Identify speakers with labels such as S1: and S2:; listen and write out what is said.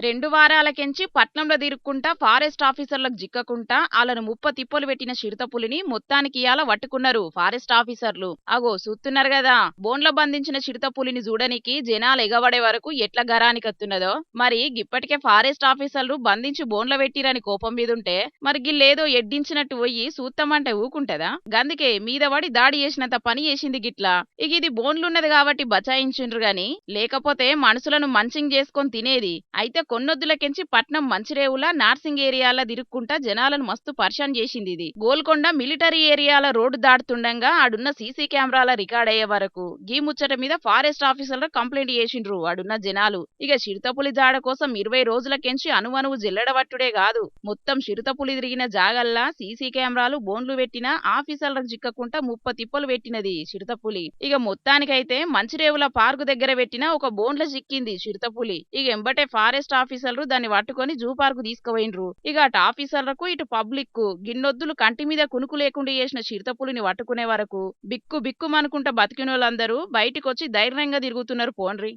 S1: 2 వారాలకెంచి పట్నంలో తిరుక్కుంటా ఫారెస్ట్ ఆఫీసర్లకు జిక్కకుంటా ఆళ్ళను ముప్ప తిప్పలు పెట్టిన చిరుతపులిని మొత్తానికి ఇయాల పట్టుకున్నారు ఫారెస్ట్ ఆఫీసర్లు. అగో సూస్తున్నారు గదా, బోన్ల బంధించిన చిరుతపులిని చూడనికి జనాలు ఎగబడే వరకు ఎట్లా గరానికత్తున్నదో. మరి గిప్పటికే ఫారెస్ట్ ఆఫీసర్లు బంధించి బోన్ల పెట్టిరని కోపం మీదుంటే మరి గిల్లేదో ఎడ్డించినట్టు పోయి సూత్తమంటే ఊకుంటదా? గందుకే మీద పడి దాడి చేసినంత పని చేసింది గిట్లా. ఇక ఇది బోన్లున్నది కాబట్టి బచాయించిండ్రు గాని లేకపోతే మనుషులను మంచింగ్ చేసుకొని తినేది. అయితే కొన్నొద్దులకెంచి పట్నం మంచిరేవుల నార్సింగ్ ఏరియాల తిరుక్కుంటా జనాలను మస్తు పరిశాన్ చేసింది ఇది. గోల్కొండ మిలిటరీ ఏరియాల రోడ్డు దాటుతుండగా ఆడున్న సీసీ కెమెరాల రికార్డ్ అయ్యే వరకు గీ ముచ్చట మీద ఫారెస్ట్ ఆఫీసర్లు కంప్లైంట్ చేసిండ్రు ఆడున్న జనాలు. ఇక చిరుతపులి జాడ కోసం 20 రోజులకెంచి అనువనువు జల్లెడబట్టుడే కాదు, మొత్తం చిరుతపులి తిరిగిన జాగల్లా సీసీ కెమెరాలు బోన్లు పెట్టిన ఆఫీసర్లకు చిక్కకుంటా ముప్ప తిప్పలు పెట్టినది చిరుతపులి. ఇక మొత్తానికైతే మంచిరేవుల పార్కు దగ్గర పెట్టిన ఒక బోన్ల చిక్కింది చిరుతపులి. ఇక ఎంబటే ఫారెస్ట్ ఆఫీసర్లు దాన్ని పట్టుకొని జూ పార్కు తీసుకుపోయినరు. ఇక అటు ఆఫీసర్లకు ఇటు పబ్లిక్ కు గిన్నొద్దులు కంటి మీద కునుకు లేకుండా చేసిన చిరుతపులిని పట్టుకునే వరకు బిక్కు బిక్కుమనుకుంటా బతికినోళ్ళందరూ బయటికొచ్చి ధైర్యంగా తిరుగుతున్నారు పోండ్రి.